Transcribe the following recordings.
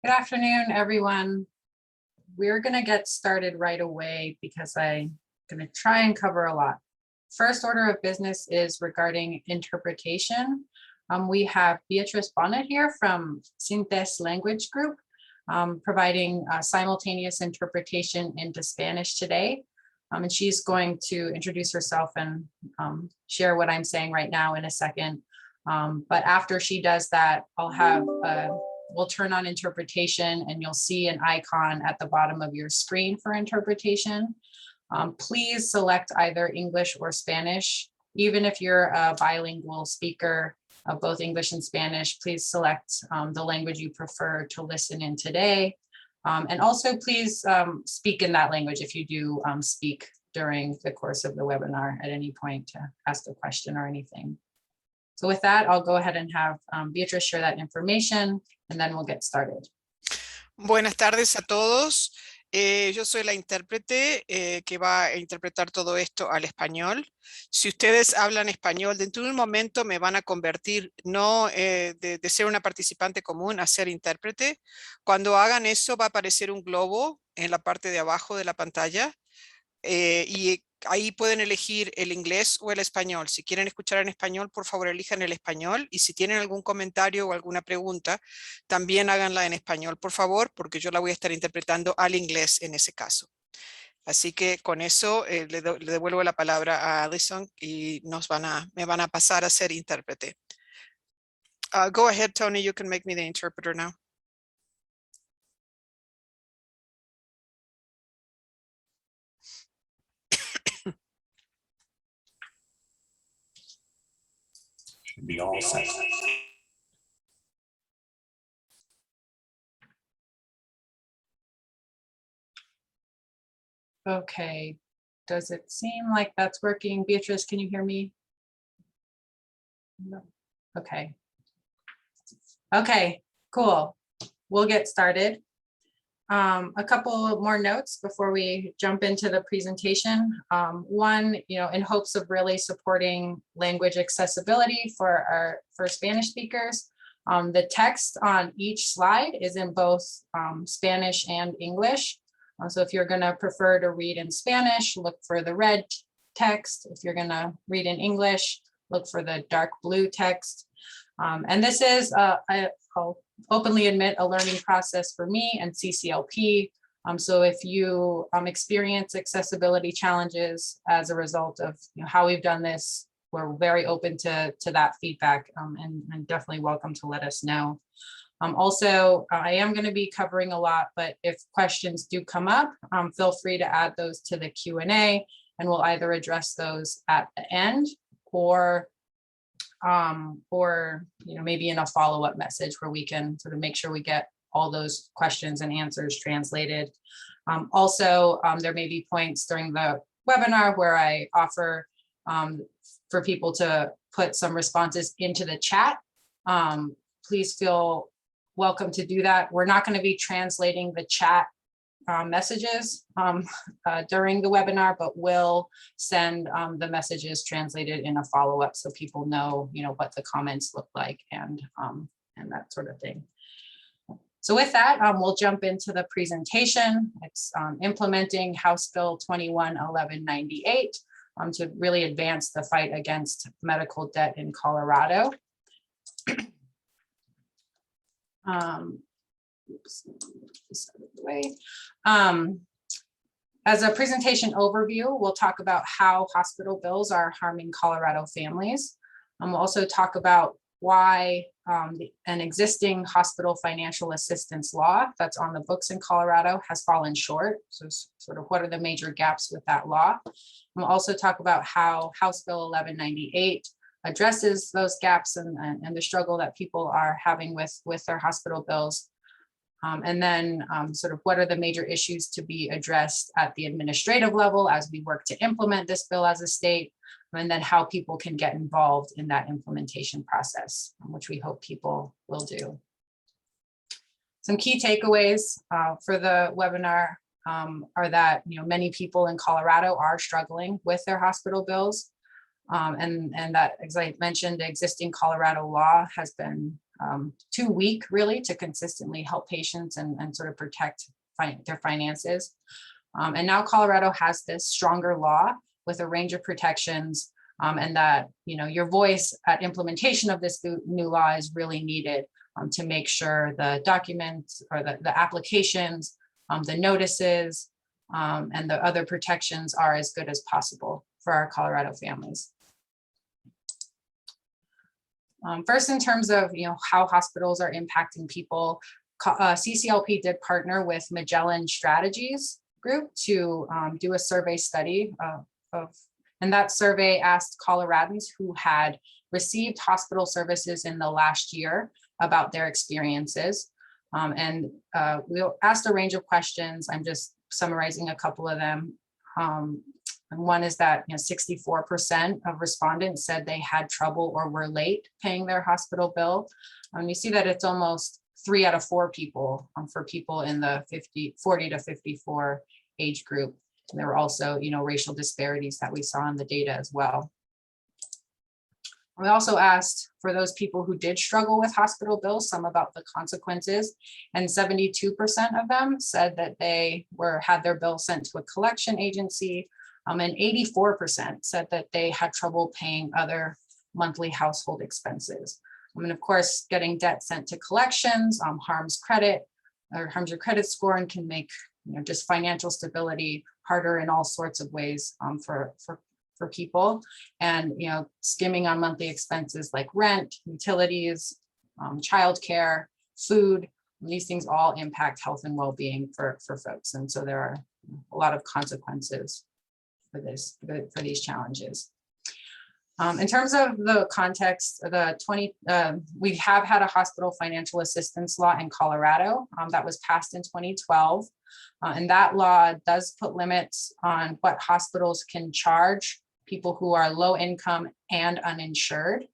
Good afternoon, everyone. We're going to get started right away because I'm going to try and cover a lot. First order of business is regarding interpretation. We have Beatrice Bonnet here from Sintes Language Group, providing simultaneous interpretation into Spanish today. And she's going to introduce herself and share what I'm saying right now in a second. But after she does that, I'll have we'll turn on interpretation and you'll see an icon at the bottom of your screen for interpretation. Please select either English or Spanish. Even if you're a bilingual speaker of both English and Spanish, please select the language you prefer to listen in today. And also please speak in that language if you do speak during the course of the webinar at any point to ask a question or anything. So with that, I'll go ahead and have Beatrice share that information and then we'll get started. Buenas tardes a todos. Yo soy la intérprete que va a interpretar todo esto al español. Si ustedes hablan español, dentro de un momento me van a convertir no de ser una participante común a ser intérprete. Cuando hagan eso va a aparecer un globo en la parte de abajo de la pantalla y ahí pueden elegir el inglés o el español. Si quieren escuchar en español, por favor elijan el español. Y si tienen algún comentario o alguna pregunta, también háganla en español, por favor, porque yo la voy a estar interpretando al inglés en ese caso. Así que con eso le devuelvo la palabra a Alison y me van a pasar a ser intérprete. Go ahead, Tony, you can make me the interpreter now. Be all set. Okay, does it seem like that's working? Beatrice, can you hear me? No. Okay. Okay, cool. We'll get started. A couple more notes before we jump into the presentation. One, in hopes of really supporting language accessibility for Spanish speakers, the text on each slide is in both Spanish and English. So if you're going to prefer to read in Spanish, look for the red text. If you're going to read in English, look for the dark blue text. And this is, I'll openly admit, a learning process for me and CCLP. So if you experience accessibility challenges as a result of how we've done this, we're very open to that feedback and definitely welcome to let us know. Also, I am going to be covering a lot, but if questions do come up, feel free to add those to the Q&A and we'll either address those at the end or maybe in a follow-up message where we can sort of make sure we get all those questions and answers translated. Also, there may be points during the webinar where I offer for people to put some responses into the chat. Please feel welcome to do that. We're not going to be translating the chat messages during the webinar, but we'll send the messages translated in a follow-up so people know, what the comments look like and that sort of thing. So with that, we'll jump into the presentation. It's implementing House Bill 21-1198 to really advance the fight against medical debt in Colorado. As a presentation overview, we'll talk about how hospital bills are harming Colorado families. We'll also talk about why an existing hospital financial assistance law that's on the books in Colorado has fallen short. So sort of what are the major gaps with that law. We'll also talk about how House Bill 1198 addresses those gaps and the struggle that people are having with their hospital bills. And then sort of what are the major issues to be addressed at the administrative level as we work to implement this bill as a state, and then how people can get involved in that implementation process, which we hope people will do. Some key takeaways for the webinar are that many people in Colorado are struggling with their hospital bills. And that, as I mentioned, the existing Colorado law has been too weak really to consistently help patients and sort of protect their finances. And now Colorado has this stronger law with a range of protections, and that, you know, your voice at implementation of this new law is really needed to make sure the documents or the applications, the notices, and the other protections are as good as possible for our Colorado families. First, in terms of, you know, how hospitals are impacting people, CCLP did partner with Magellan Strategies Group to do a survey study and that survey asked Coloradans who had received hospital services in the last year about their experiences. And we asked a range of questions. I'm just summarizing a couple of them. And one is that, you know, 64% of respondents said they had trouble or were late paying their hospital bill. You see that it's almost 3 out of 4 people for people in the 40 to 54 age group. And there were also, you know, racial disparities that we saw in the data as well. We also asked for those people who did struggle with hospital bills, some about the consequences, and 72% of them said that they had their bill sent to a collection agency, and 84% said that they had trouble paying other monthly household expenses. And of course, getting debt sent to collections harms your credit score and can make, you know, just financial stability harder in all sorts of ways for people. And, you know, skimming on monthly expenses like rent, utilities, childcare, food, these things all impact health and well-being for folks. And so there are a lot of consequences for these challenges. In terms of the context, we have had a hospital financial assistance law in Colorado that was passed in 2012. And that law does put limits on what hospitals can charge people who are low income and uninsured.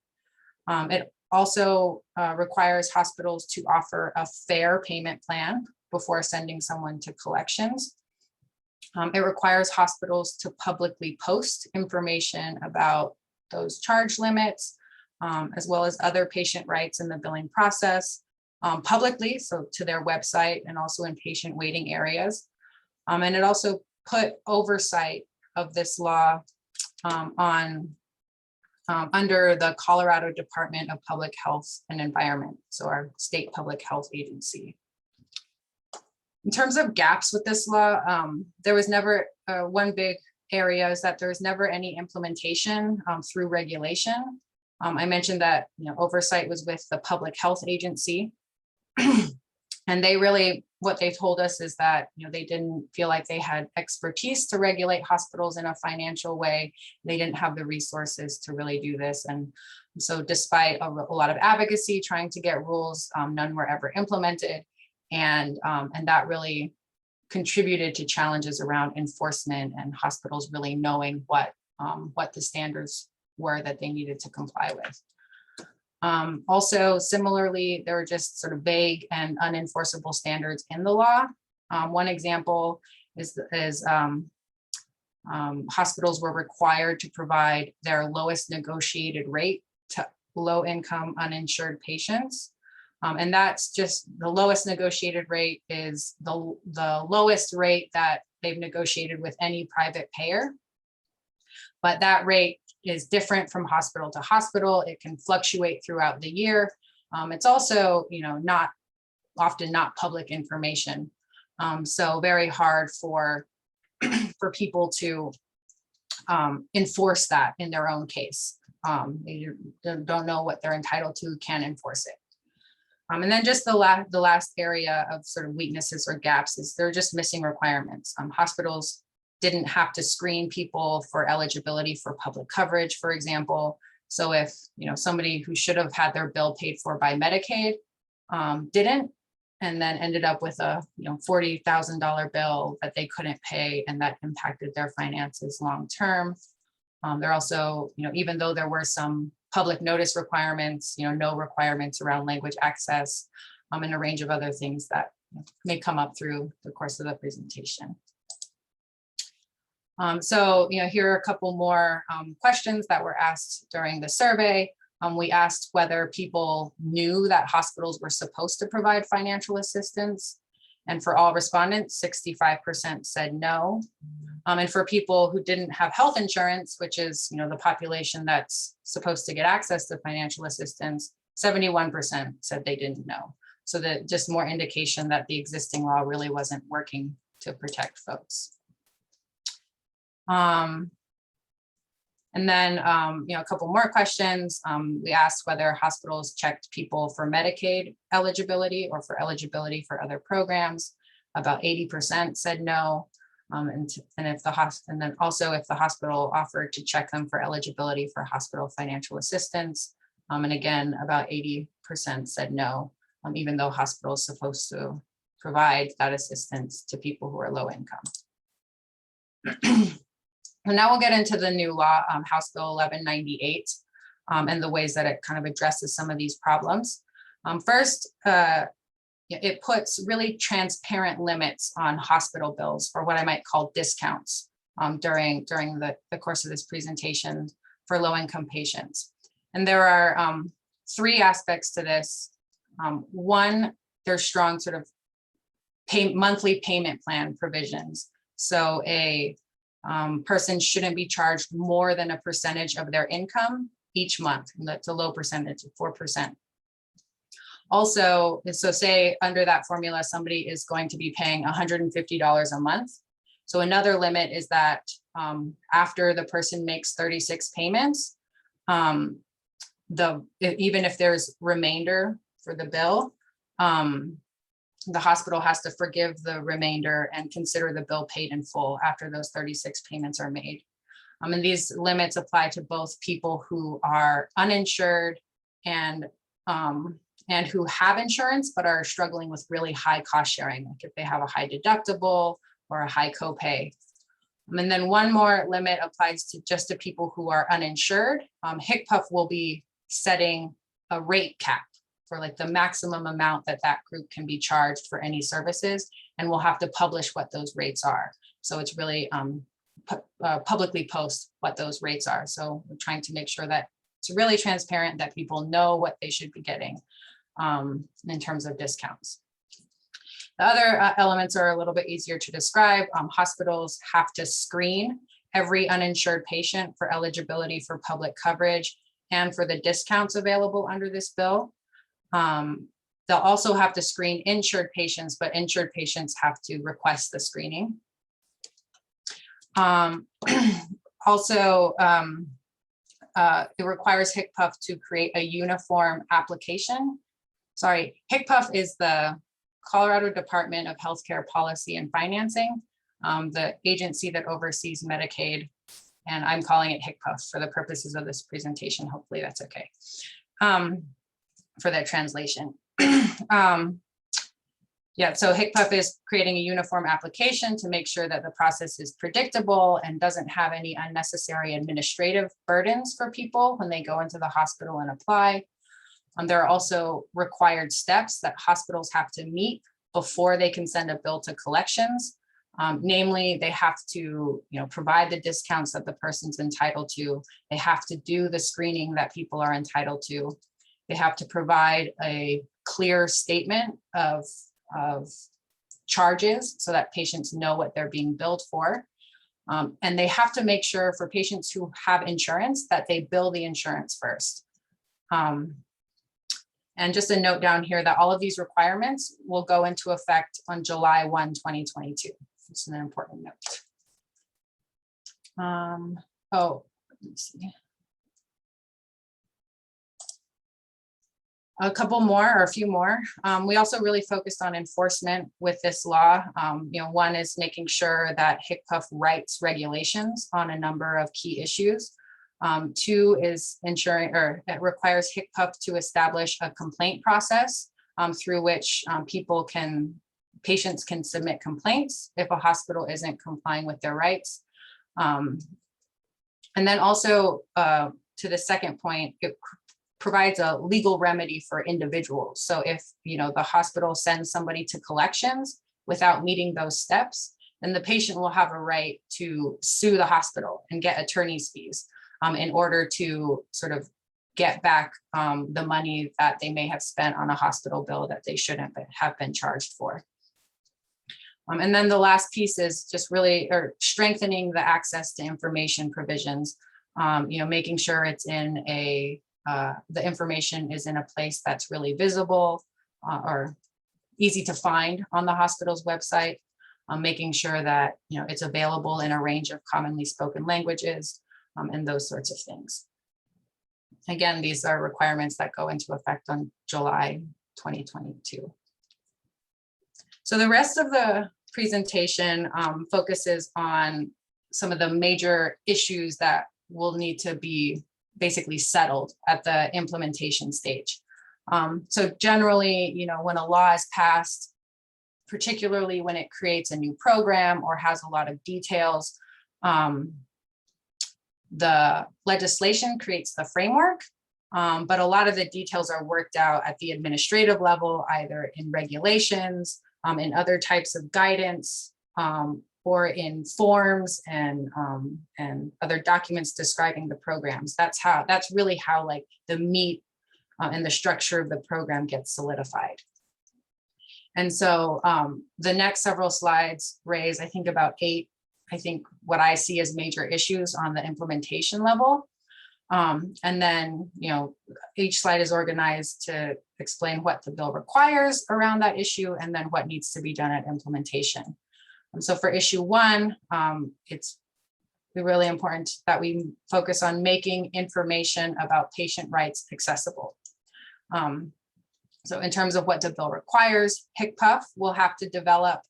It also requires hospitals to offer a fair payment plan before sending someone to collections. It requires hospitals to publicly post information about those charge limits, as well as other patient rights in the billing process publicly, so to their website and also in patient waiting areas. And it also put oversight of this law under the Colorado Department of Public Health and Environment, so our state public health agency. In terms of gaps with this law, there was never one big area is that there was never any implementation through regulation. I mentioned that, you know, oversight was with the public health agency. And they really, what they told us is that, you know, they didn't feel like they had expertise to regulate hospitals in a financial way. They didn't have the resources to really do this. And so despite a lot of advocacy trying to get rules, none were ever implemented. And that really contributed to challenges around enforcement and hospitals really knowing what the standards were that they needed to comply with. Also, similarly, there were just sort of vague and unenforceable standards in the law. One example is hospitals were required to provide their lowest negotiated rate to low-income uninsured patients. And that's just the lowest negotiated rate is the lowest rate that they've negotiated with any private payer. But that rate is different from hospital to hospital. It can fluctuate throughout the year. It's also, you know, often not public information. So very hard for people to enforce that in their own case. They don't know what they're entitled to, can't enforce it. And then just the last area of sort of weaknesses or gaps is they're just missing requirements. Hospitals didn't have to screen people for eligibility for public coverage, for example. So if, you know, somebody who should have had their bill paid for by Medicaid didn't, and then ended up with a, you know, $40,000 bill that they couldn't pay, and that impacted their finances long term. There also, you know, even though there were some public notice requirements, you know, no requirements around language access, and a range of other things that may come up through the course of the presentation. So, here are a couple more questions that were asked during the survey. We asked whether people knew that hospitals were supposed to provide financial assistance. And for all respondents, 65% said no. And for people who didn't have health insurance, which is, the population that's supposed to get access to financial assistance, 71% said they didn't know. So that just more indication that the existing law really wasn't working to protect folks. And then, a couple more questions. We asked whether hospitals checked people for Medicaid eligibility or for eligibility for other programs. About 80% said no. And if then also if the hospital offered to check them for eligibility for hospital financial assistance. And again, about 80% said no, even though hospitals supposed to provide that assistance to people who are low income. And now we'll get into the new law, House Bill 1198, and the ways that it kind of addresses some of these problems. First, it puts really transparent limits on hospital bills, or what I might call discounts, during the course of this presentation for low-income patients. And there are 3 aspects to this. One, there's strong sort of monthly payment plan provisions. So a person shouldn't be charged more than a percentage of their income each month. And that's a low percentage of 4%. Also, so say under that formula, somebody is going to be paying $150 a month. So another limit is that after the person makes 36 payments, even if there's remainder for the bill, the hospital has to forgive the remainder and consider the bill paid in full after those 36 payments are made. And these limits apply to both people who are uninsured and who have insurance but are struggling with really high cost sharing, like if they have a high deductible or a high copay. And then one more limit applies to just to people who are uninsured. HCPF will be setting a rate cap for like the maximum amount that group can be charged for any services, and we'll have to publish what those rates are. So it's really publicly post what those rates are. So we're trying to make sure that it's really transparent, that people know what they should be getting in terms of discounts. The other elements are a little bit easier to describe. Hospitals have to screen every uninsured patient for eligibility for public coverage and for the discounts available under this bill. They'll also have to screen insured patients, but insured patients have to request the screening. Also, it requires HCPF to create a uniform application. Sorry, HCPF is the Colorado Department of Healthcare Policy and Financing, the agency that oversees Medicaid, and I'm calling it HCPF for the purposes of this presentation. Hopefully that's okay. For that translation. Yeah, so HCPF is creating a uniform application to make sure that the process is predictable and doesn't have any unnecessary administrative burdens for people when they go into the hospital and apply. There are also required steps that hospitals have to meet before they can send a bill to collections. Namely, they have to provide the discounts that the person's entitled to. They have to do the screening that people are entitled to. They have to provide a clear statement of charges so that patients know what they're being billed for. And they have to make sure for patients who have insurance that they bill the insurance first. And just a note down here that all of these requirements will go into effect on July 1, 2022. This is an important note. Let me see. A couple more or a few more. We also really focused on enforcement with this law. One is making sure that HCPF writes regulations on a number of key issues. 2 is ensuring, or it requires HCPF to establish a complaint process through which patients can submit complaints if a hospital isn't complying with their rights. And then also to the second point, it provides a legal remedy for individuals. So if the hospital sends somebody to collections without meeting those steps, then the patient will have a right to sue the hospital and get attorney's fees in order to sort of get back the money that they may have spent on a hospital bill that they shouldn't have been charged for. And then the last piece is just really strengthening the access to information provisions, making sure it's in the information is in a place that's really visible or easy to find on the hospital's website, making sure that it's available in a range of commonly spoken languages and those sorts of things. Again, these are requirements that go into effect on July 2022. So the rest of the presentation focuses on some of the major issues that will need to be basically settled at the implementation stage. So generally, when a law is passed, particularly when it creates a new program or has a lot of details, the legislation creates the framework, but a lot of the details are worked out at the administrative level, either in regulations, in other types of guidance, or in forms and other documents describing the programs. That's really how like the meat and the structure of the program gets solidified. And so the next several slides raise, I think, about 8, what I see as major issues on the implementation level. And then, each slide is organized to explain what the bill requires around that issue and then what needs to be done at implementation. And so for issue 1, it's really important that we focus on making information about patient rights accessible. So in terms of what the bill requires, HCPF will have to develop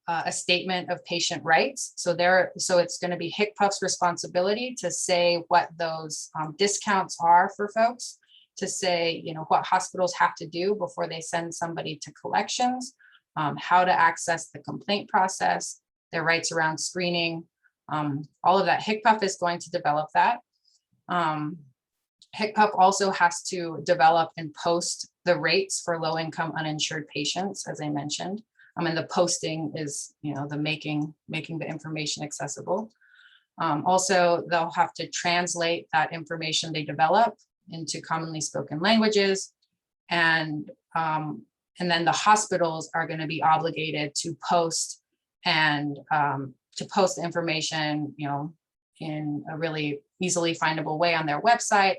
a statement of patient rights. So it's going to be HCPF's responsibility to say what those discounts are for folks, to say, what hospitals have to do before they send somebody to collections, how to access the complaint process, their rights around screening, all of that. HCPF is going to develop that. HCPF also has to develop and post the rates for low-income uninsured patients, as I mentioned. And the posting is, the making the information accessible. Also, they'll have to translate that information they develop into commonly spoken languages. And then the hospitals are going to be obligated to post and the information, in a really easily findable way on their website,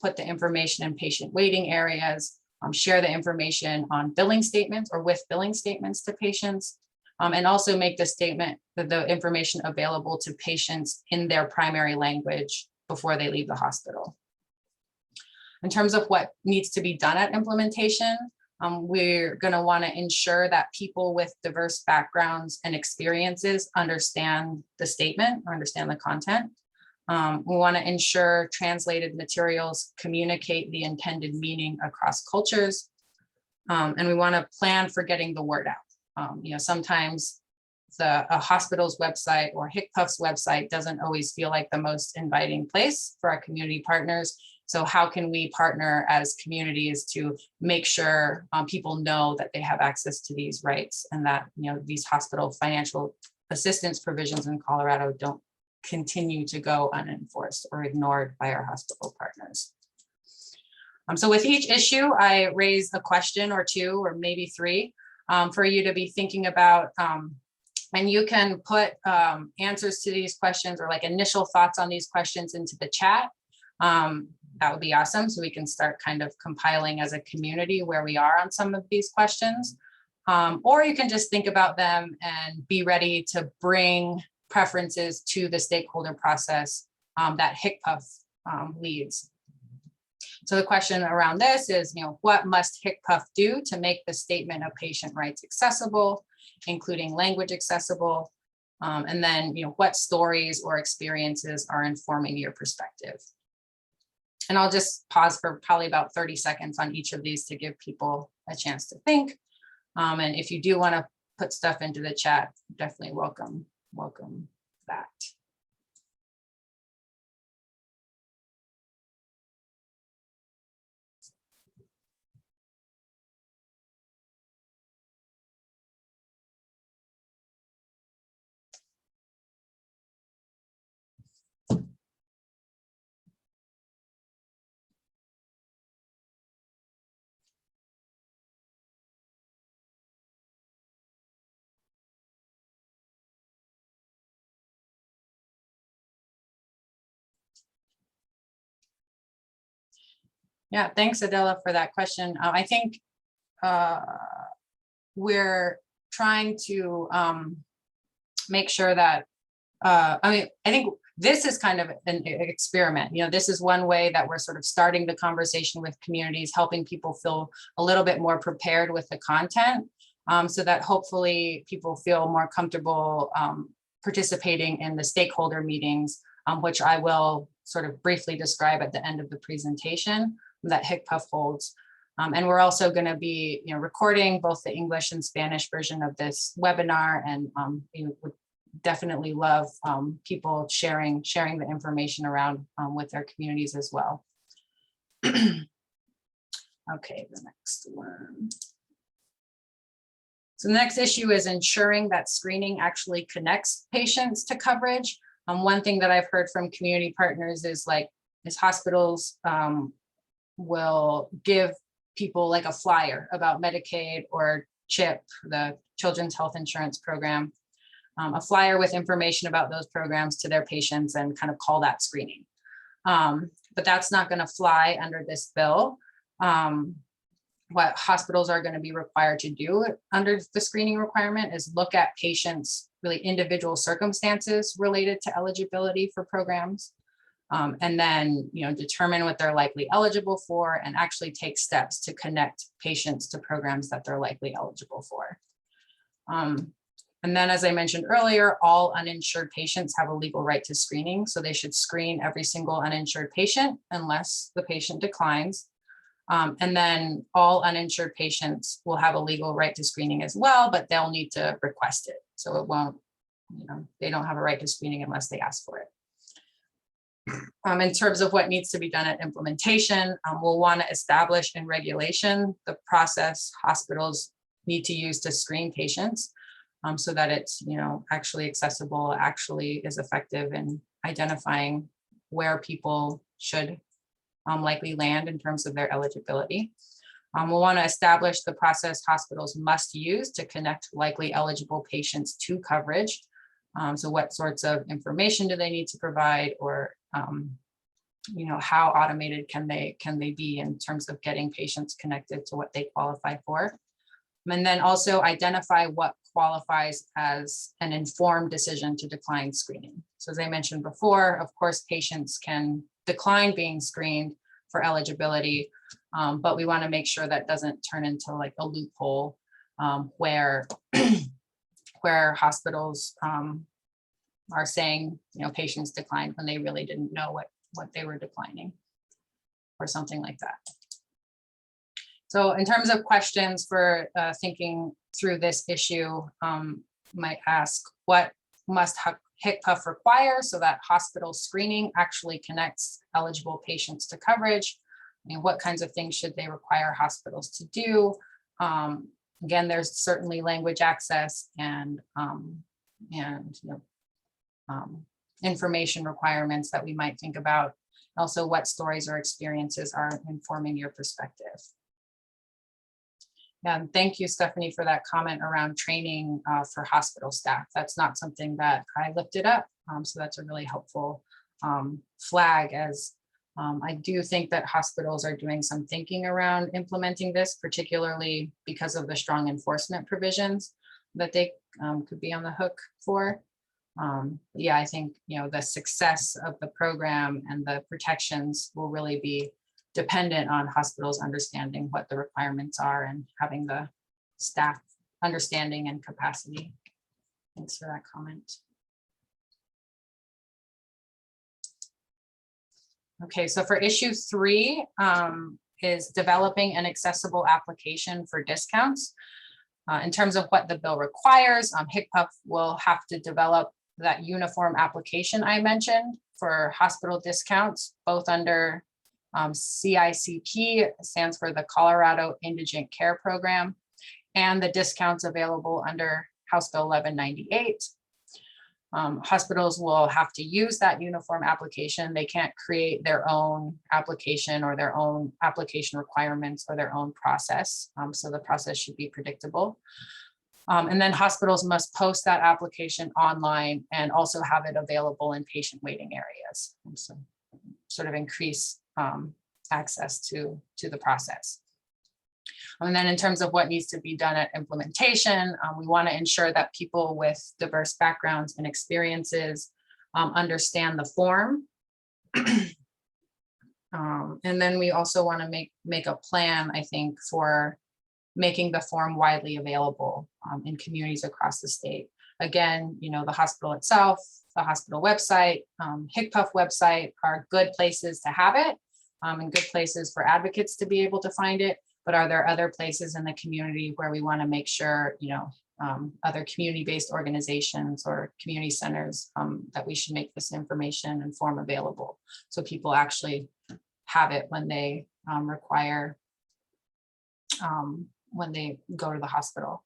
put the information in patient waiting areas, share the information on billing statements or with billing statements to patients, and also make the information available to patients in their primary language before they leave the hospital. In terms of what needs to be done at implementation, we're going to want to ensure that people with diverse backgrounds and experiences understand the statement or understand the content. We want to ensure translated materials communicate the intended meaning across cultures. And we want to plan for getting the word out. Sometimes a hospital's website or HCPF's website doesn't always feel like the most inviting place for our community partners. So how can we partner as communities to make sure people know that they have access to these rights and that these hospital financial assistance provisions in Colorado don't continue to go unenforced or ignored by our hospital partners. So with each issue, I raise a question or 2 or maybe 3 for you to be thinking about. And you can put answers to these questions or like initial thoughts on these questions into the chat. That would be awesome. So we can start kind of compiling as a community where we are on some of these questions. Or you can just think about them and be ready to bring preferences to the stakeholder process that HCPF leads. So the question around this is, what must HCPF do to make the statement of patient rights accessible, including language accessible? And then, what stories or experiences are informing your perspective? And I'll just pause for probably about 30 seconds on each of these to give people a chance to think. And if you do want to put stuff into the chat, definitely welcome that. Yeah, thanks Adela for that question. I think we're trying to make sure that, I think this is kind of an experiment. This is one way that we're sort of starting the conversation with communities, helping people feel a little bit more prepared with the content, so that hopefully people feel more comfortable participating in the stakeholder meetings, which I will sort of briefly describe at the end of the presentation that HCPUF holds. And we're also going to be recording both the English and Spanish version of this webinar, and would definitely love people sharing the information around with their communities as well. Okay, the next one. So the next issue is ensuring that screening actually connects patients to coverage. One thing that I've heard from community partners is hospitals will give people like a flyer about Medicaid or CHIP, the Children's Health Insurance Program, a flyer with information about those programs to their patients and kind of call that screening. But that's not going to fly under this bill. What hospitals are going to be required to do under the screening requirement is look at patients' really individual circumstances related to eligibility for programs, and then determine what they're likely eligible for and actually take steps to connect patients to programs that they're likely eligible for. And then, as I mentioned earlier, all uninsured patients have a legal right to screening, so they should screen every single uninsured patient unless the patient declines. And then all uninsured patients will have a legal right to screening as well, but they'll need to request it. So it won't, they don't have a right to screening unless they ask for it. In terms of what needs to be done at implementation, we'll want to establish in regulation the process hospitals need to use to screen patients, so that it's actually accessible, actually is effective in identifying where people should likely land in terms of their eligibility. We'll want to establish the process hospitals must use to connect likely eligible patients to coverage. So what sorts of information do they need to provide, or how automated can they be in terms of getting patients connected to what they qualify for? And then also identify what qualifies as an informed decision to decline screening. So as I mentioned before, of course, patients can decline being screened for eligibility, but we want to make sure that doesn't turn into like a loophole where hospitals are saying patients declined when they really didn't know what they were declining, or something like that. So in terms of questions for thinking through this issue, might ask, what must HCPUF require so that hospital screening actually connects eligible patients to coverage? What kinds of things should they require hospitals to do? Again, there's certainly language access and information requirements that we might think about. Also, what stories or experiences are informing your perspective? And thank you, Stephanie, for that comment around training for hospital staff. That's not something that I lifted up, so that's a really helpful flag, as I do think that hospitals are doing some thinking around implementing this, particularly because of the strong enforcement provisions that they could be on the hook for. Yeah, I think the success of the program and the protections will really be dependent on hospitals understanding what the requirements are and having the staff understanding and capacity. Thanks for that comment. Okay, so for issue 3 is developing an accessible application for discounts. In terms of what the bill requires, HCPUF will have to develop that uniform application I mentioned for hospital discounts, both under CICP, stands for the Colorado Indigent Care Program, and the discounts available under House Bill 1198. Hospitals will have to use that uniform application. They can't create their own application or their own application requirements or their own process. So the process should be predictable. And then hospitals must post that application online and also have it available in patient waiting areas. And so sort of increase access to the process. And then in terms of what needs to be done at implementation, we want to ensure that people with diverse backgrounds and experiences understand the form. And then we also want to make a plan, I think, for making the form widely available in communities across the state. Again, you know, the hospital itself, the hospital website, HCPF website are good places to have it and good places for advocates to be able to find it. But are there other places in the community where we want to make sure, you know, other community-based organizations or community centers that we should make this information and form available so people actually have it when they require, when they go to the hospital.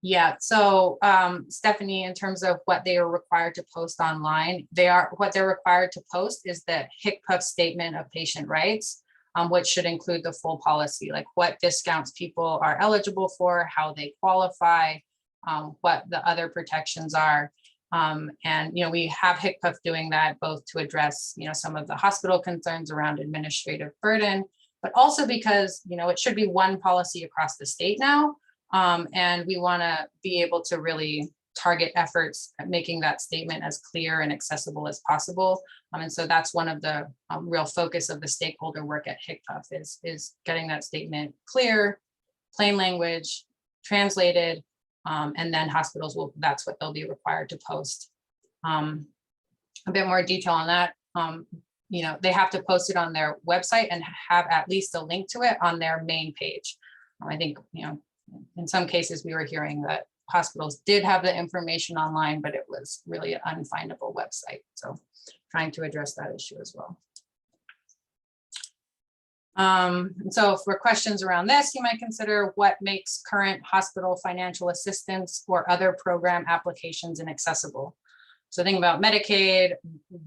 Yeah, so Stephanie, in terms of what they are required to post online, what they're required to post is the HCPF statement of patient rights, which should include the full policy, like what discounts people are eligible for, how they qualify, what the other protections are. And, you know, we have HCPF doing that both to address, you know, some of the hospital concerns around administrative burden, but also because, you know, it should be one policy across the state now. And we want to be able to really target efforts at making that statement as clear and accessible as possible. And so that's one of the real focus of the stakeholder work at HCPF is getting that statement clear, plain language, translated, and then hospitals will, that's what they'll be required to post. A bit more detail on that. You know, they have to post it on their website and have at least a link to it on their main page. I think, you know, in some cases we were hearing that hospitals did have the information online, but it was really an unfindable website. So trying to address that issue as well. So for questions around this, you might consider what makes current hospital financial assistance or other program applications inaccessible. So think about Medicaid.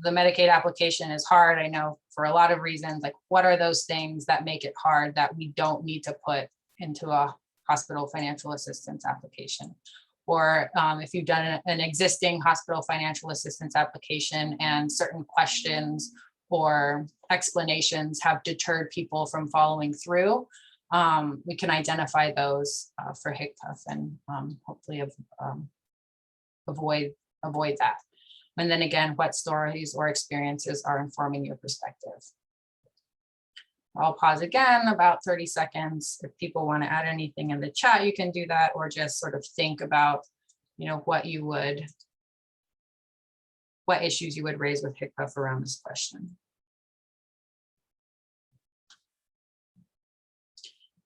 The Medicaid application is hard, I know, for a lot of reasons. Like, what are those things that make it hard that we don't need to put into a hospital financial assistance application? Or if you've done an existing hospital financial assistance application and certain questions or explanations have deterred people from following through, we can identify those for HCPF and hopefully avoid that. And then again, what stories or experiences are informing your perspective? I'll pause again about 30 seconds. If people want to add anything in the chat, you can do that, or just sort of think about, you know, what issues you would raise with HCPF around this question.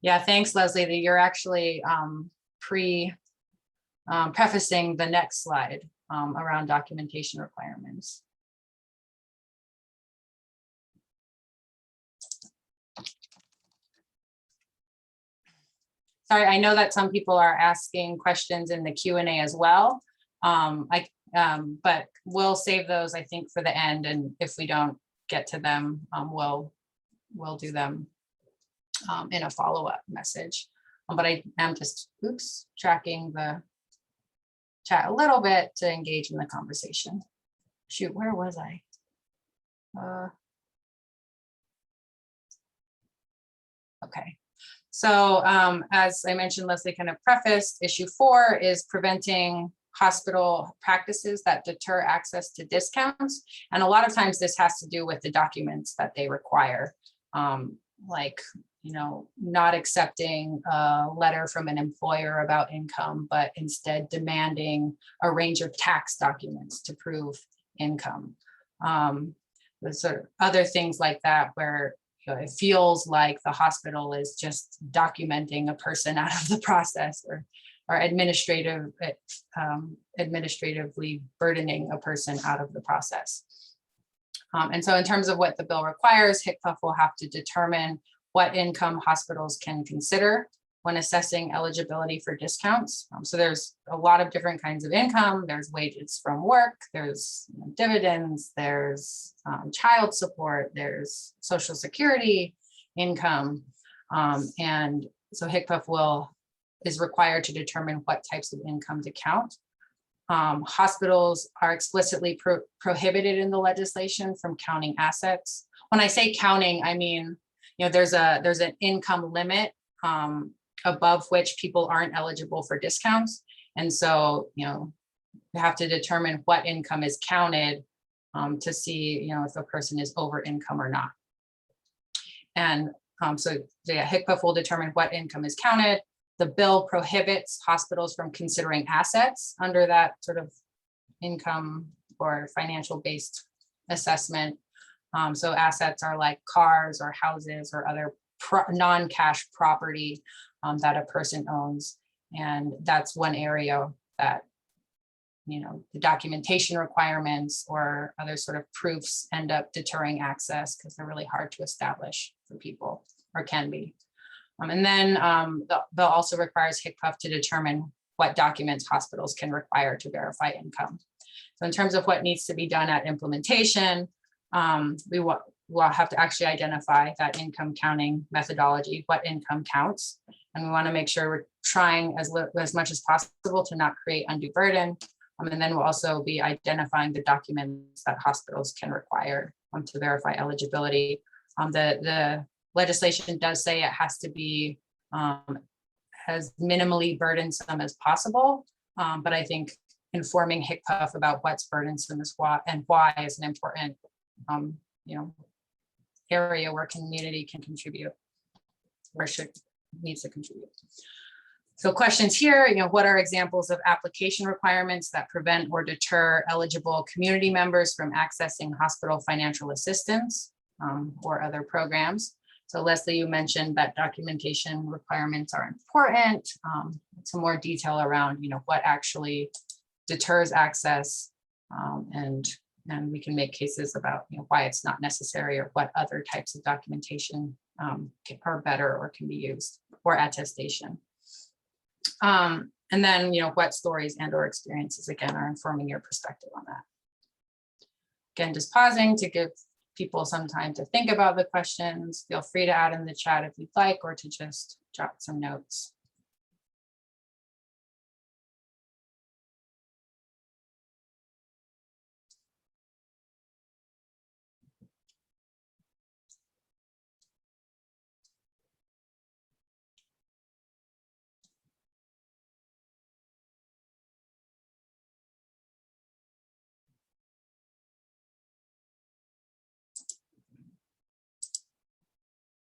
Yeah, thanks, Leslie, that you're actually prefacing the next slide around documentation requirements. Sorry, I know that some people are asking questions in the Q&A as well. But we'll save those, I think, for the end. And if we don't get to them, we'll do them in a follow-up message. But I am just, tracking the chat a little bit to engage in the conversation. Shoot, where was I? Okay. So as I mentioned, Leslie kind of prefaced, issue 4 is preventing hospital practices that deter access to discounts. And a lot of times this has to do with the documents that they require, like, you know, not accepting a letter from an employer about income, but instead demanding a range of tax documents to prove income. There's sort of other things like that where, you know, it feels like the hospital is just documenting a person out of the process, or administratively burdening a person out of the process. And so in terms of what the bill requires, HCPF will have to determine what income hospitals can consider when assessing eligibility for discounts. So there's a lot of different kinds of income. There's wages from work, there's dividends, there's child support, there's Social Security income. And so HCPF is required to determine what types of income to count. Hospitals are explicitly prohibited in the legislation from counting assets. When I say counting, I mean, there's an income limit above which people aren't eligible for discounts. And so, you have to determine what income is counted to see, if a person is over income or not. And so yeah, HCPF will determine what income is counted. The bill prohibits hospitals from considering assets under that sort of income or financial based assessment. So assets are like cars or houses or other non-cash property that a person owns. And that's one area that, the documentation requirements or other sort of proofs end up deterring access because they're really hard to establish for people, or can be. And then the bill also requires HCPF to determine what documents hospitals can require to verify income. So in terms of what needs to be done at implementation, we will have to actually identify that income counting methodology, what income counts. And we want to make sure we're trying as much as possible to not create undue burden. And then we'll also be identifying the documents that hospitals can require to verify eligibility. The legislation does say it has to be as minimally burdensome as possible. But I think informing HCPF about what's burdensome is why is an important area where community can contribute or needs to contribute. So questions here, what are examples of application requirements that prevent or deter eligible community members from accessing hospital financial assistance or other programs? So Leslie, you mentioned that documentation requirements are important. Some more detail around, what actually deters access, and we can make cases about, why it's not necessary or what other types of documentation are better or can be used, or attestation. And then, what stories and or experiences, again, are informing your perspective on that. Again, just pausing to give people some time to think about the questions. Feel free to add in the chat if you'd like, or to just jot some notes.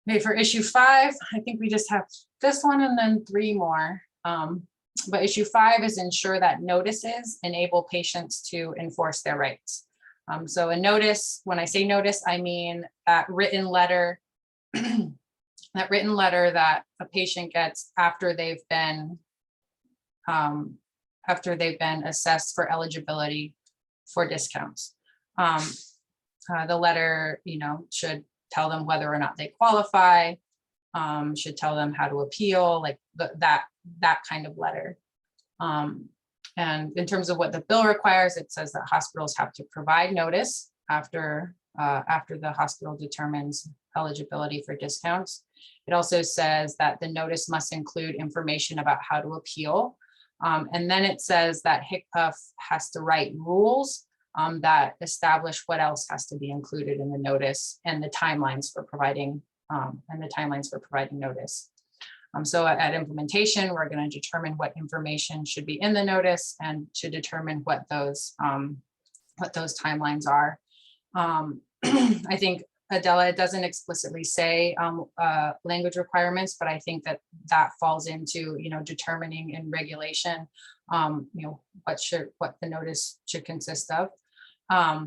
Okay, for issue 5, I think we just have this one and then 3 more. But issue 5 is ensure that notices enable patients to enforce their rights. So a notice, when I say notice, I mean that written letter, that a patient gets after they've been assessed for eligibility for discounts. The letter, should tell them whether or not they qualify, should tell them how to appeal, like that kind of letter. And in terms of what the bill requires, it says that hospitals have to provide notice after the hospital determines eligibility for discounts. It also says that the notice must include information about how to appeal. And then it says that HCPF has to write rules that establish what else has to be included in the notice and the timelines for providing notice. So at implementation, we're going to determine what information should be in the notice and to determine what those timelines are. I think, Adela, it doesn't explicitly say language requirements, but I think that falls into, determining in regulation, what the notice should consist of, or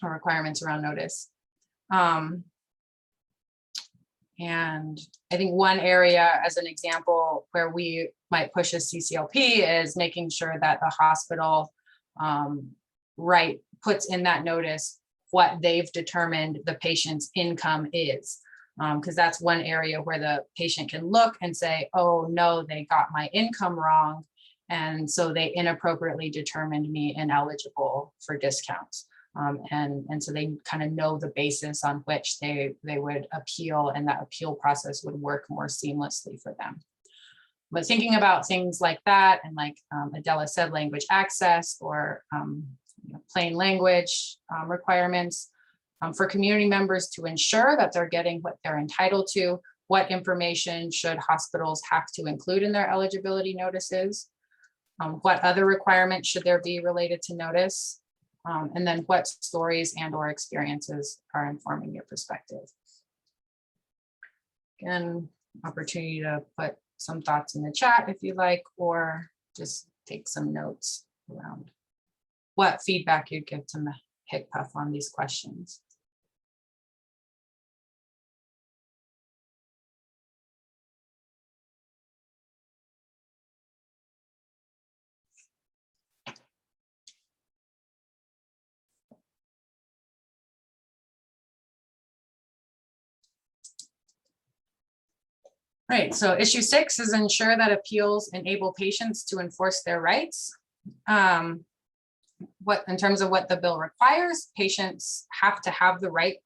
requirements around notice. And I think one area, as an example, where we might push a CCLP is making sure that the hospital puts in that notice what they've determined the patient's income is. Because that's one area where the patient can look and say, oh no, they got my income wrong. And so they inappropriately determined me ineligible for discounts. And so they kind of know the basis on which they would appeal, and that appeal process would work more seamlessly for them. But thinking about things like that, and like Adela said, language access or plain language requirements for community members to ensure that they're getting what they're entitled to. What information should hospitals have to include in their eligibility notices? What other requirements should there be related to notice? And then what stories and or experiences are informing your perspective? Again, opportunity to put some thoughts in the chat if you like, or just take some notes around what feedback you'd give to HCPF on these questions. Right, so issue 6 is ensure that appeals enable patients to enforce their rights. What in terms of what the bill requires, patients have to have the right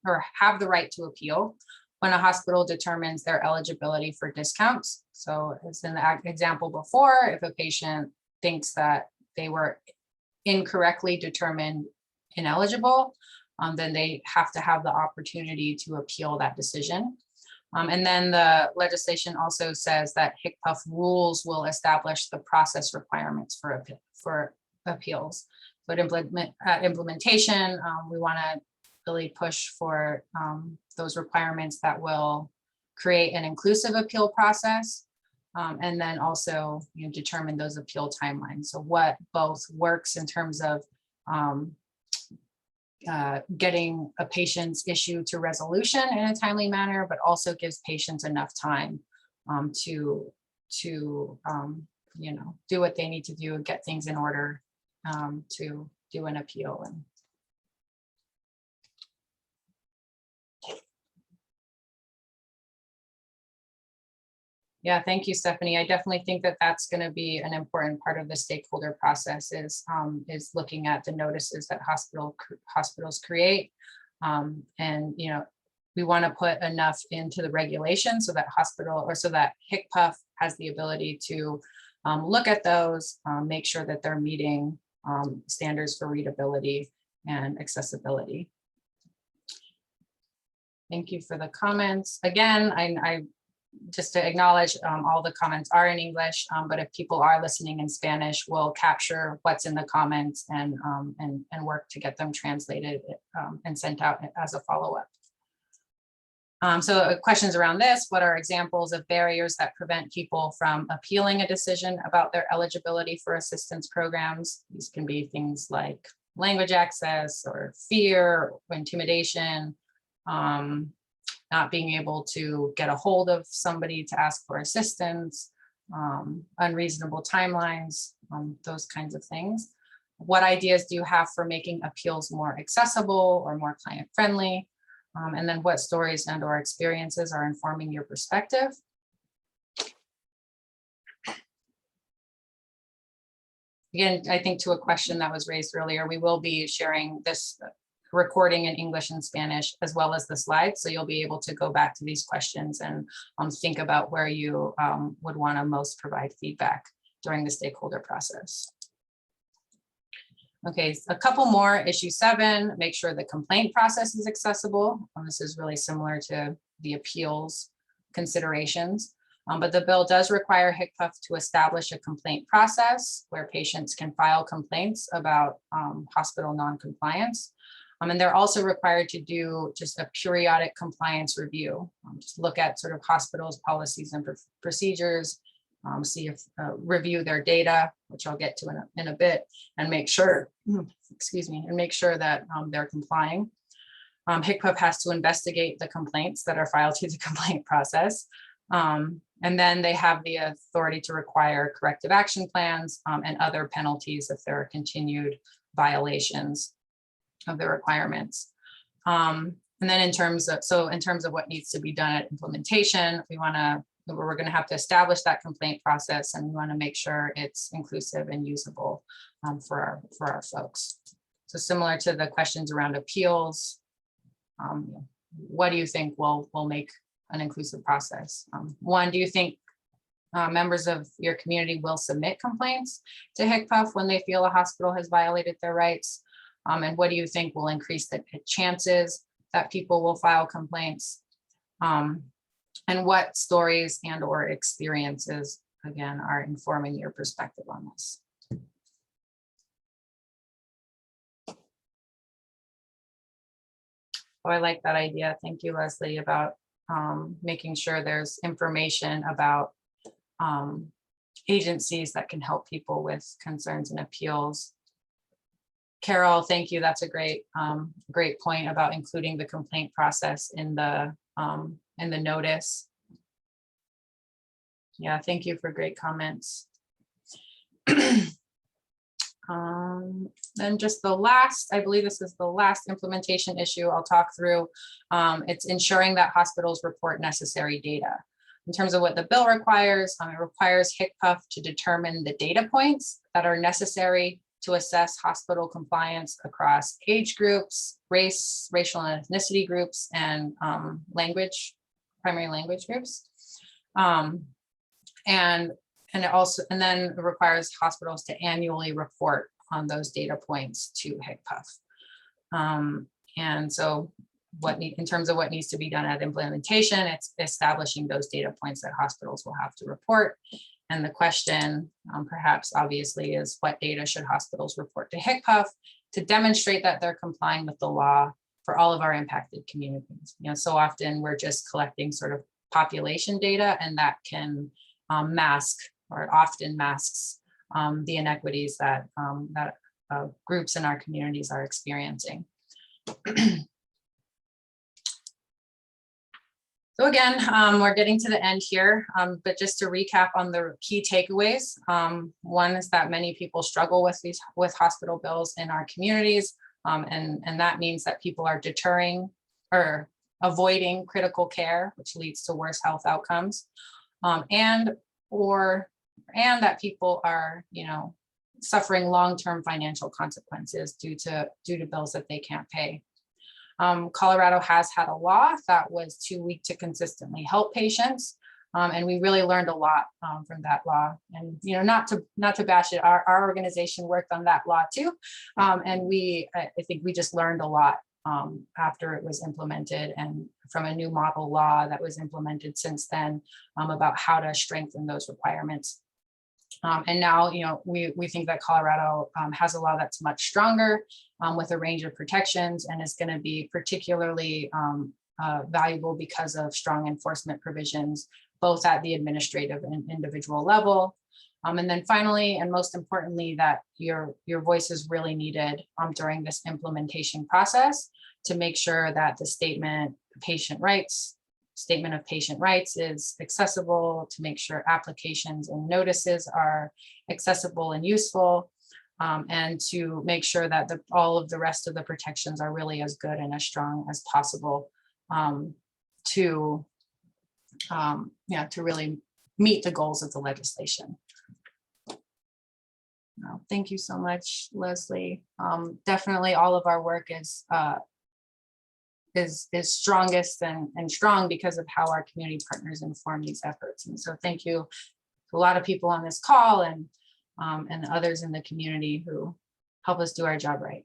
to appeal when a hospital determines their eligibility for discounts. So as in the example before, if a patient thinks that they were incorrectly determined ineligible, then they have to have the opportunity to appeal that decision. And then the legislation also says that HCPF rules will establish the process requirements for appeals. But implementation, we want to really push for those requirements that will create an inclusive appeal process, and then also determine those appeal timelines. So what both works in terms of getting a patient's issue to resolution in a timely manner, but also gives patients enough time to do what they need to do and get things in order to do an appeal. And yeah, thank you, Stephanie. I definitely think that that's going to be an important part of the stakeholder process is looking at the notices that hospitals create. And, we want to put enough into the regulation so that HCPF has the ability to look at those, make sure that they're meeting standards for readability and accessibility. Thank you for the comments. Again, I just to acknowledge all the comments are in English, but if people are listening in Spanish, we'll capture what's in the comments and work to get them translated and sent out as a follow-up. So questions around this: what are examples of barriers that prevent people from appealing a decision about their eligibility for assistance programs? These can be things like language access or fear or intimidation, not being able to get a hold of somebody to ask for assistance, unreasonable timelines, those kinds of things. What ideas do you have for making appeals more accessible or more client-friendly? And then what stories and or experiences are informing your perspective? Again, I think to a question that was raised earlier, we will be sharing this recording in English and Spanish, as well as the slides. So you'll be able to go back to these questions and think about where you would want to most provide feedback during the stakeholder process. Okay, a couple more. Issue 7, make sure the complaint process is accessible. This is really similar to the appeals considerations. But the bill does require HCPF to establish a complaint process where patients can file complaints about hospital non-compliance. And they're also required to do just a periodic compliance review, just look at sort of hospitals' policies and procedures, see if review their data, which I'll get to in a bit, and make sure, make sure that they're complying. HCPF has to investigate the complaints that are filed through the complaint process. And then they have the authority to require corrective action plans and other penalties if there are continued violations of the requirements. And then in terms of what needs to be done at implementation, we're going to have to establish that complaint process, and we want to make sure it's inclusive and usable for our folks. So similar to the questions around appeals, what do you think will make an inclusive process? One, do you think members of your community will submit complaints to HCPF when they feel a hospital has violated their rights? And what do you think will increase the chances that people will file complaints? And what stories and or experiences, again, are informing your perspective on this? Oh, I like that idea. Thank you, Leslie, about making sure there's information about agencies that can help people with concerns and appeals. Carol, thank you. That's a great point about including the complaint process in the notice. Yeah, thank you for great comments. Then just the last, I believe this is the last implementation issue I'll talk through. It's ensuring that hospitals report necessary data. In terms of what the bill requires, it requires HCPF to determine the data points that are necessary to assess hospital compliance across age groups, race, racial and ethnicity groups, and primary language groups. And then it requires hospitals to annually report on those data points to HCPF. And so in terms of what needs to be done at implementation, it's establishing those data points that hospitals will have to report. And the question, perhaps obviously, is what data should hospitals report to HCPF to demonstrate that they're complying with the law for all of our impacted communities? So often we're just collecting sort of population data, and that can mask, or it often masks, the inequities that groups in our communities are experiencing. So again, we're getting to the end here, but just to recap on the key takeaways. One is that many people struggle with hospital bills in our communities, and that means that people are deterring or avoiding critical care, which leads to worse health outcomes, and that people are, suffering long-term financial consequences due to bills that they can't pay. Colorado has had a law that was too weak to consistently help patients, and we really learned a lot from that law. And not to bash it, our organization worked on that law too, and I think we just learned a lot after it was implemented, and from a new model law that was implemented since then, about how to strengthen those requirements. And now, we think that Colorado has a law that's much stronger with a range of protections, and is going to be particularly valuable because of strong enforcement provisions, both at the administrative and individual level. And then finally, and most importantly, that your voice is really needed during this implementation process to make sure that the statement of patient rights is accessible, to make sure applications and notices are accessible and useful, and to make sure that all of the rest of the protections are really as good and as strong as possible to really meet the goals of the legislation. Thank you so much, Leslie. Definitely all of our work is strongest and strong because of how our community partners inform these efforts. And so thank you to a lot of people on this call and others in the community who help us do our job right.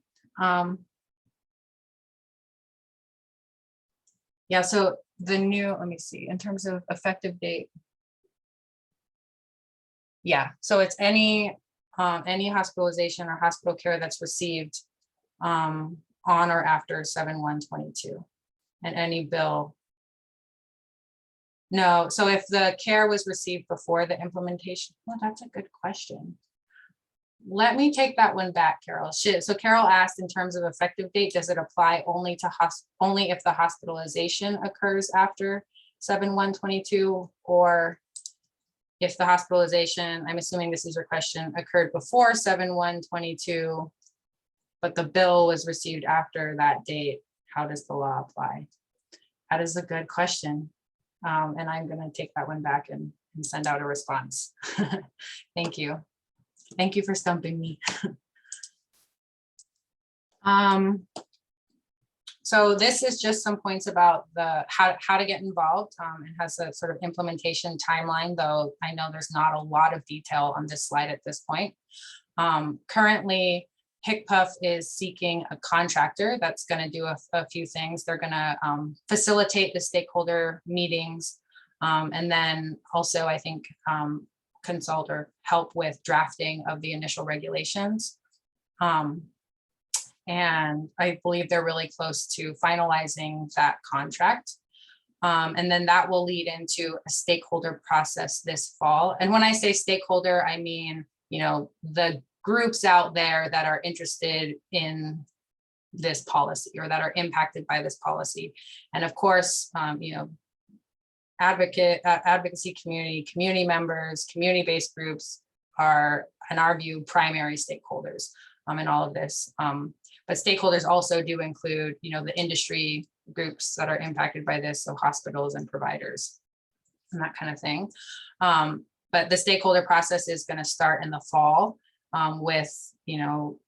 Yeah, so the new, let me see, in terms of effective date. Yeah, so it's any hospitalization or hospital care that's received on or after 7/1/22, and any bill. No, so if the care was received before the implementation, well, that's a good question. Let me take that one back, Carol. So Carol asked, in terms of effective date, does it apply only if the hospitalization occurs after 7/1/22, or if the hospitalization, I'm assuming this is your question, occurred before 7/1/22, but the bill was received after that date, how does the law apply? That is a good question. And I'm going to take that one back and send out a response. Thank you. Thank you for stumping me. So this is just some points about the how to get involved. It has a sort of implementation timeline, though I know there's not a lot of detail on this slide at this point. Currently, HCPF is seeking a contractor that's going to do a few things. They're going to facilitate the stakeholder meetings, and then also, I think, consult or help with drafting of the initial regulations. And I believe they're really close to finalizing that contract. And then that will lead into a stakeholder process this fall. And when I say stakeholder, I mean, you know, the groups out there that are interested in this policy or that are impacted by this policy. And of course, you know, advocacy community members, community-based groups are, in our view, primary stakeholders in all of this. But stakeholders also do include, you know, the industry groups that are impacted by this, so hospitals and providers and that kind of thing. But the stakeholder process is going to start in the fall with, you know,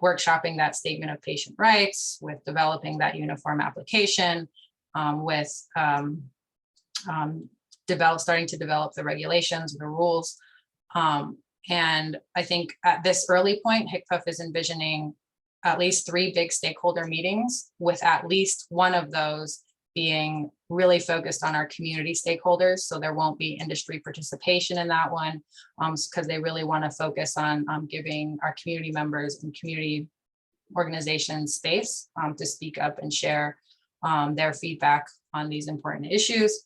workshopping that statement of patient rights, with developing that uniform application, with starting to develop the regulations, the rules. And I think at this early point, HCPF is envisioning at least 3 big stakeholder meetings, with at least one of those being really focused on our community stakeholders. So there won't be industry participation in that one, because they really want to focus on giving our community members and community organizations space to speak up and share their feedback on these important issues.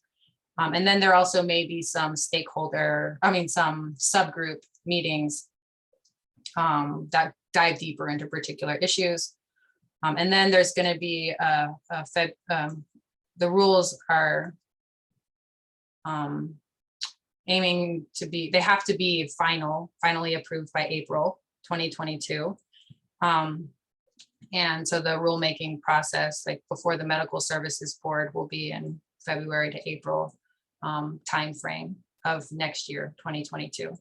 And then there also may be some some subgroup meetings that dive deeper into particular issues. And then there's going to be the rules are aiming to be, they have to be finally approved by April 2022. And so the rulemaking process, like before the Medical Services Board, will be in February to April timeframe of next year, 2022.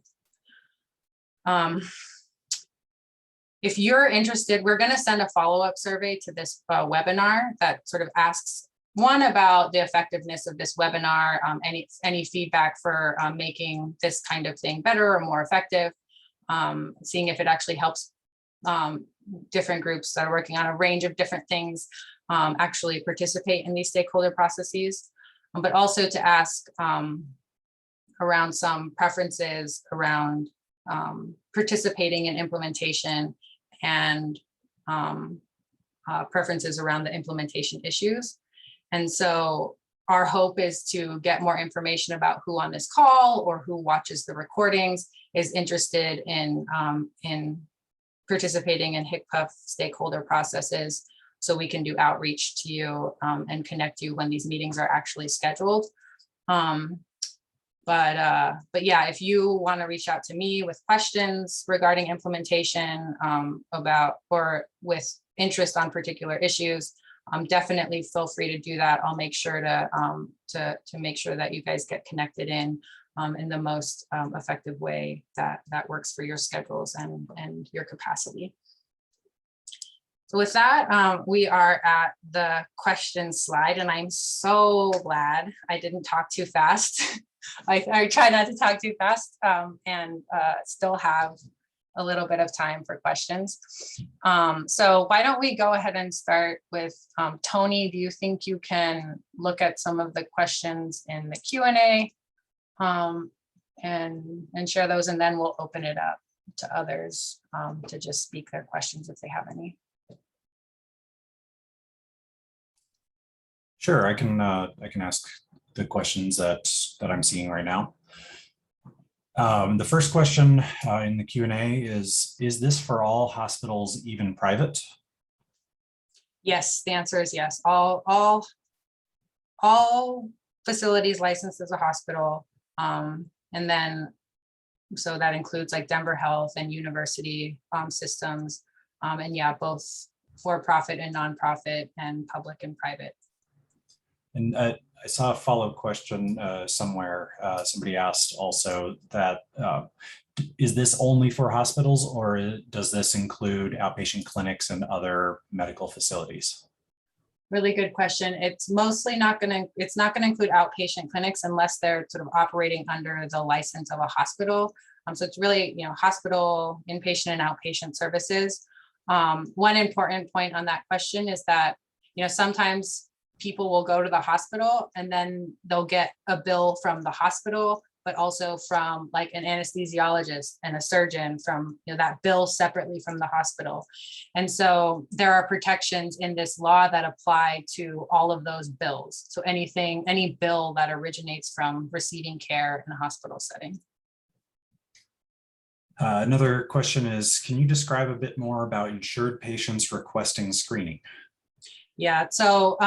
If you're interested, we're going to send a follow-up survey to this webinar that sort of asks, one, about the effectiveness of this webinar, any feedback for making this kind of thing better or more effective, seeing if it actually helps different groups that are working on a range of different things actually participate in these stakeholder processes, but also to ask around some preferences around participating in implementation and preferences around the implementation issues. And so our hope is to get more information about who on this call or who watches the recordings is interested in participating in HCPF stakeholder processes, so we can do outreach to you and connect you when these meetings are actually scheduled. But yeah, if you want to reach out to me with questions regarding implementation or with interest on particular issues, definitely feel free to do that. I'll make sure to make sure that you guys get connected in the most effective way that works for your schedules and your capacity. So with that, we are at the question slide, and I'm so glad I didn't talk too fast. I try not to talk too fast and still have a little bit of time for questions. So why don't we go ahead and start with Tony? Do you think you can look at some of the questions in the Q&A and share those, and then we'll open it up to others to just speak their questions if they have any. Sure, I can ask the questions that I'm seeing right now. The first question in the Q&A is this for all hospitals, even private? Yes, the answer is yes. All facilities licensed as a hospital, and then so that includes like Denver Health and university systems, and yeah, both for-profit and nonprofit and public and private. And I saw a follow-up question somewhere. Somebody asked also that, is this only for hospitals, or does this include outpatient clinics and other medical facilities? Really good question. It's mostly not going to, it's not going to include outpatient clinics unless they're sort of operating under the license of a hospital. So it's really, hospital, inpatient and outpatient services. One important point on that question is that, sometimes people will go to the hospital and then they'll get a bill from the hospital, but also from like an anesthesiologist and a surgeon from that bill separately from the hospital. And so there are protections in this law that apply to all of those bills. So any bill that originates from receiving care in a hospital setting. Another question is, can you describe a bit more about insured patients requesting screening? Yeah, so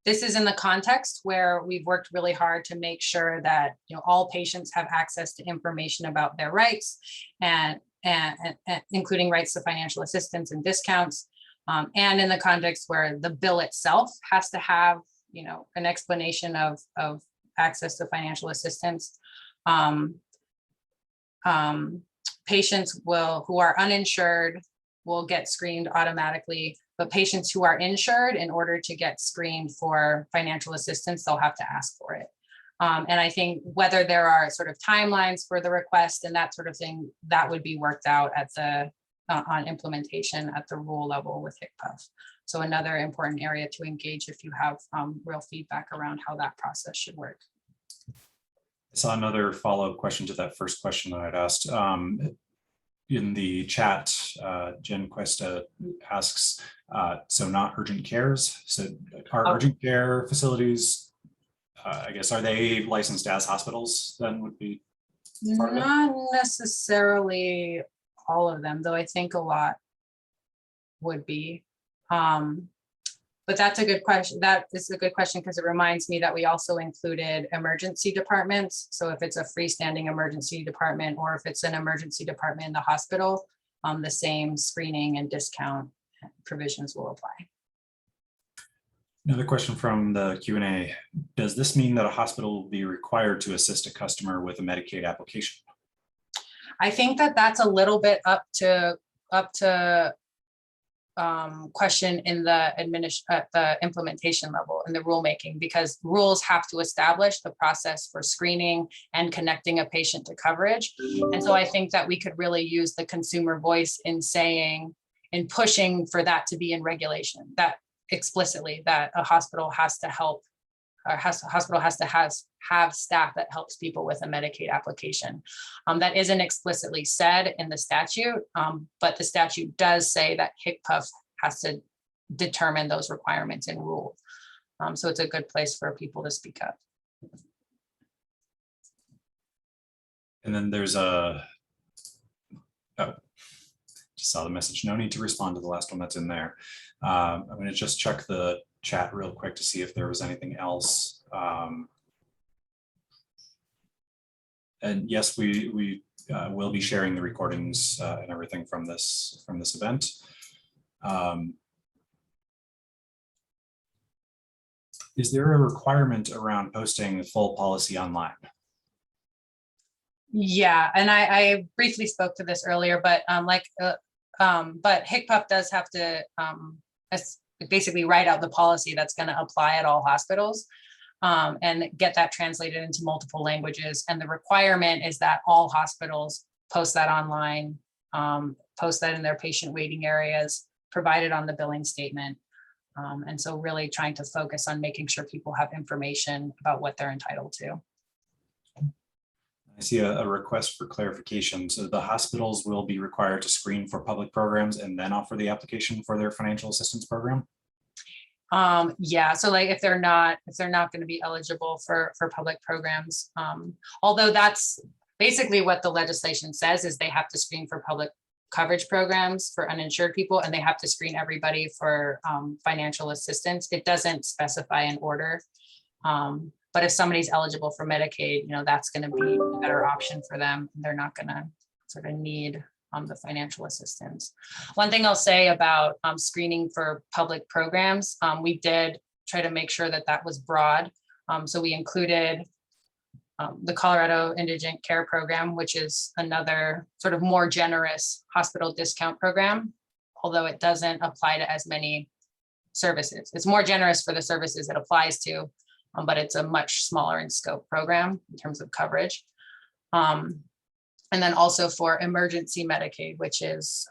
this is in the context where we've worked really hard to make sure that all patients have access to information about their rights and including rights to financial assistance and discounts, and in the context where the bill itself has to have an explanation of access to financial assistance. Patients who are uninsured will get screened automatically, but patients who are insured, in order to get screened for financial assistance, they'll have to ask for it. And I think whether there are sort of timelines for the request and that sort of thing, that would be worked out at the on implementation at the rule level with HCPF. So another important area to engage if you have real feedback around how that process should work. I saw another follow-up question to that first question that I'd asked. In the chat, Jen Cuesta asks, so not urgent cares. So are urgent care facilities, I guess, are they licensed as hospitals then would be? Not necessarily all of them, though I think a lot would be. But that's a good question. That is a good question because it reminds me that we also included emergency departments. So if it's a freestanding emergency department or if it's an emergency department in the hospital, the same screening and discount provisions will apply. Another question from the Q&A. Does this mean that a hospital will be required to assist a customer with a Medicaid application? I think that that's a little bit up to question in the implementation level in the rulemaking, because rules have to establish the process for screening and connecting a patient to coverage. And so I think that we could really use the consumer voice in pushing for that to be in regulation, that explicitly that a hospital has to help, or hospital has to have staff that helps people with a Medicaid application. That isn't explicitly said in the statute, but the statute does say that HCPF has to determine those requirements in rule. So it's a good place for people to speak up. And then there's just saw the message. No need to respond to the last one that's in there. I'm going to just check the chat real quick to see if there was anything else. And yes, we will be sharing the recordings and everything from this event. Is there a requirement around posting the full policy online? Yeah, and I briefly spoke to this earlier, but but HCPF does have to basically write out the policy that's going to apply at all hospitals and get that translated into multiple languages. And the requirement is that all hospitals post that online, post that in their patient waiting areas, provide it on the billing statement. And so really trying to focus on making sure people have information about what they're entitled to. I see a request for clarification. So the hospitals will be required to screen for public programs and then offer the application for their financial assistance program? Yeah, so like if they're not going to be eligible for public programs, although that's basically what the legislation says is they have to screen for public coverage programs for uninsured people, and they have to screen everybody for financial assistance. It doesn't specify an order. But if somebody's eligible for Medicaid, that's going to be a better option for them. They're not going to sort of need the financial assistance. One thing I'll say about screening for public programs, we did try to make sure that that was broad. So we included the Colorado Indigent Care Program, which is another sort of more generous hospital discount program. although it doesn't apply to as many services. It's more generous for the services it applies to, but it's a much smaller in scope program in terms of coverage. And then also for emergency Medicaid, which is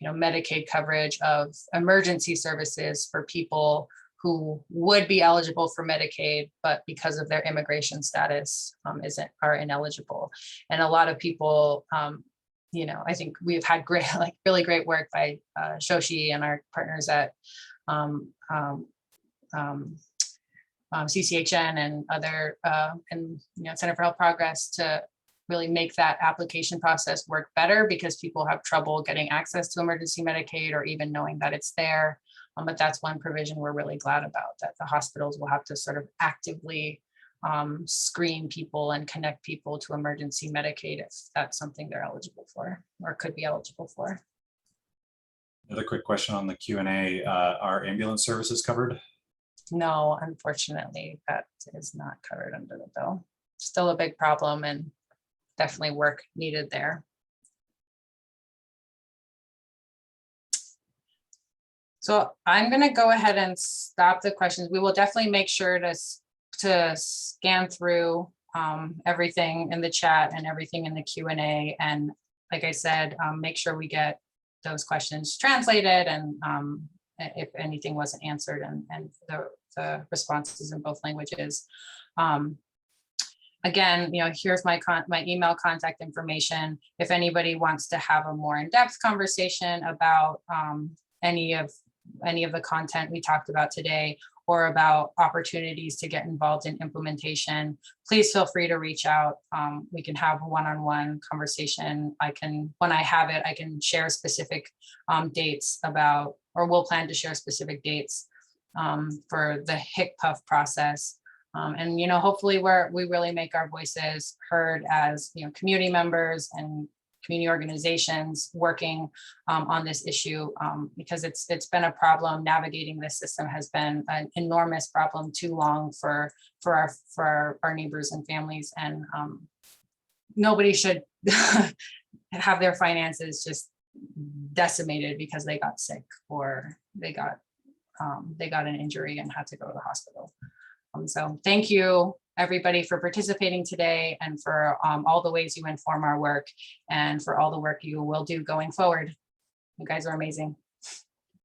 Medicaid coverage of emergency services for people who would be eligible for Medicaid, but because of their immigration status are ineligible. And a lot of people, I think we've had really great work by Shoshi and our partners at CCHN and other Center for Health Progress to really make that application process work better, because people have trouble getting access to emergency Medicaid or even knowing that it's there. But that's one provision we're really glad about, that the hospitals will have to sort of actively screen people and connect people to emergency Medicaid if that's something they're eligible for or could be eligible for. Another quick question on the Q&A, are ambulance services covered? No, unfortunately, that is not covered under the bill. Still a big problem and definitely work needed there. So I'm going to go ahead and stop the questions. We will definitely make sure to scan through everything in the chat and everything in the Q&A. And like I said, make sure we get those questions translated, and if anything wasn't answered, and the responses in both languages. Again, here's my email contact information. If anybody wants to have a more in-depth conversation about any of the content we talked about today, or about opportunities to get involved in implementation, please feel free to reach out. We can have a one-on-one conversation. When I have it, I can share specific dates about, or we'll plan to share specific dates for the HICPUF process. And hopefully we really make our voices heard as community members and community organizations working on this issue, because it's been a problem. Navigating this system has been an enormous problem too long for our neighbors and families, and nobody should have their finances just decimated because they got sick or they got an injury and had to go to the hospital. So thank you, everybody, for participating today, and for all the ways you inform our work, and for all the work you will do going forward. You guys are amazing.